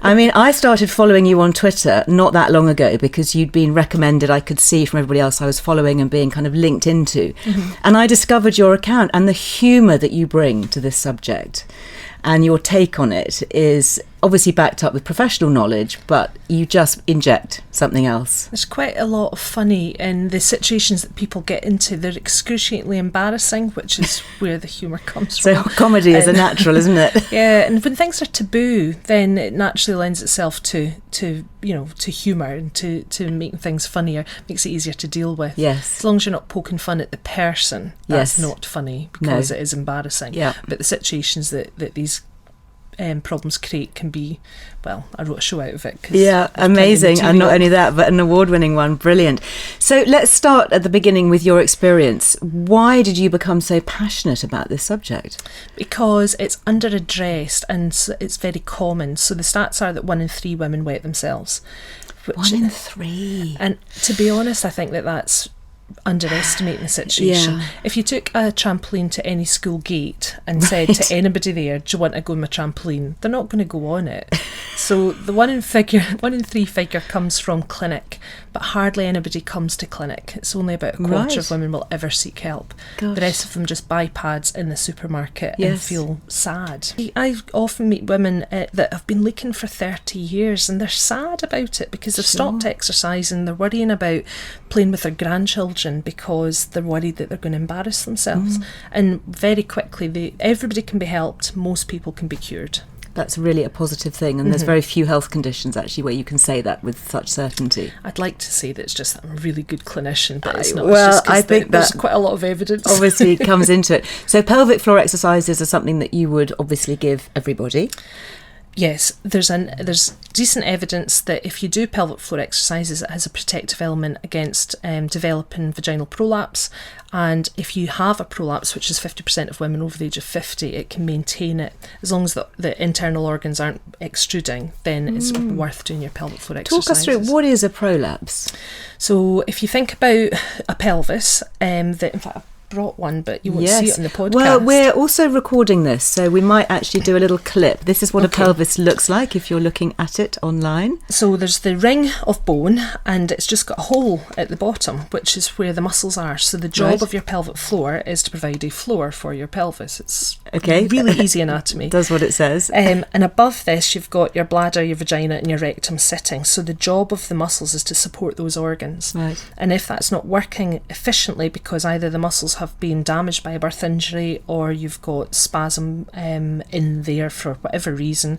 I mean, I started following you on Twitter not that long ago because you'd been recommended, I could see from everybody else I was following and being kind of linked into. Mm-hmm. And I discovered your account, and the humour that you bring to this subject and your take on it is obviously backed up with professional knowledge, but you just inject something else. There's quite a lot of funny in the situations that people get into. They're excruciatingly embarrassing, which is where the humour comes from. So comedy is a natural, isn't it? Yeah, and when things are taboo, then it naturally lends itself to humour and to making things funnier. Makes it easier to deal with. Yes. As long as you're not poking fun at the person, that's not funny because it is embarrassing. Yeah. But the situations that these problems create can be, well, I wrote a show out of it. Yeah, amazing. And not only that, but an award-winning one. Brilliant. So let's start at the beginning with your experience. Why did you become so passionate about this subject? Because it's underaddressed and it's very common. So the stats are that 1 in 3 women wet themselves. 1 in 3. And to be honest, I think that's underestimating the situation. Yeah. If you took a trampoline to any school gate and said to anybody there, do you want to go on my trampoline? They're not going to go on it. So the 1 in 3 figure comes from clinic, but hardly anybody comes to clinic. It's only about a quarter of women will ever seek help. Gosh. The rest of them just buy pads in the supermarket and feel sad. I often meet women that have been leaking for 30 years and they're sad about it because they've stopped exercising, they're worrying about playing with their grandchildren because they're worried that they're going to embarrass themselves. And very quickly, everybody can be helped, most people can be cured. That's really a positive thing, and there's very few health conditions actually where you can say that with such certainty. I'd like to say that it's just that I'm a really good clinician, but it's not. Well, it's just I think there's quite a lot of evidence. Obviously comes into it. So pelvic floor exercises are something that you would obviously give everybody. Yes, there's decent evidence that if you do pelvic floor exercises, it has a protective element against developing vaginal prolapse. And if you have a prolapse, which is 50% of women over the age of 50, it can maintain it. As long as the internal organs aren't extruding, then it's worth doing your pelvic floor exercises. Talk us through, what is a prolapse? So if you think about a pelvis, that in fact, brought one, but you won't see it on the podcast. Well, we're also recording this, so we might actually do a little clip. This is what a pelvis looks like if you're looking at it online. So there's the ring of bone, and it's just got a hole at the bottom, which is where the muscles are. So the job of your pelvic floor is to provide a floor for your pelvis. It's really easy anatomy. Does what it says. And above this, you've got your bladder, your vagina, and your rectum sitting. So the job of the muscles is to support those organs. Right. And if that's not working efficiently because either the muscles have been damaged by a birth injury or you've got spasm in there for whatever reason,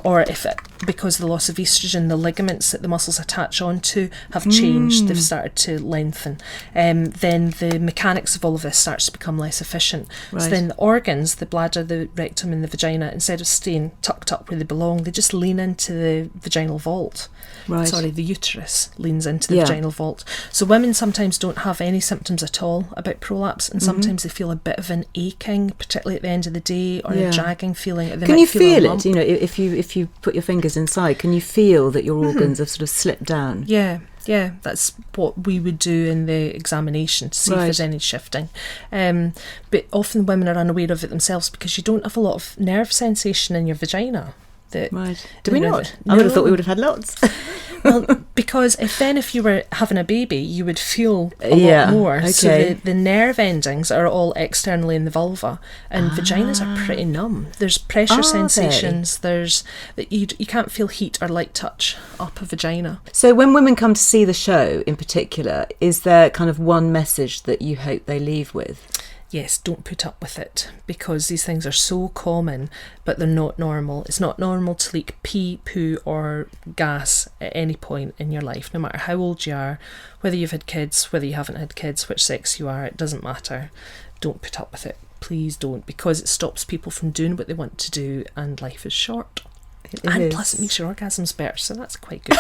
or if because of the loss of estrogen, the ligaments that the muscles attach onto have changed, they've started to lengthen, then the mechanics of all of this starts to become less efficient. Right. So then the organs, the bladder, the rectum and the vagina, instead of staying tucked up where they belong, they just lean into the vaginal vault. Right. Sorry, the uterus leans into the vaginal vault. So women sometimes don't have any symptoms at all about prolapse, and sometimes they feel a bit of an aching, particularly at the end of the day, or a dragging feeling. Can you feel it? You know, if you put your fingers inside, can you feel that your organs have sort of slipped down? Yeah, that's what we would do in the examination to see if there's any shifting. But often women are unaware of it themselves because you don't have a lot of nerve sensation in your vagina. Do we not? I would have thought we would have had lots. Well, because if you were having a baby, you would feel a lot more. Okay. So the nerve endings are all externally in the vulva, and vaginas are pretty numb. There's pressure sensations. There's you can't feel heat or light touch up a vagina. So when women come to see the show, in particular, is there kind of one message that you hope they leave with? Yes, don't put up with it, because these things are so common, but they're not normal. It's not normal to leak pee, poo or gas at any point in your life, no matter how old you are, whether you've had kids, whether you haven't had kids, which sex you are, it doesn't matter. Don't put up with it. Please don't, because it stops people from doing what they want to do, and life is short. Plus it makes your orgasms better, so that's quite good.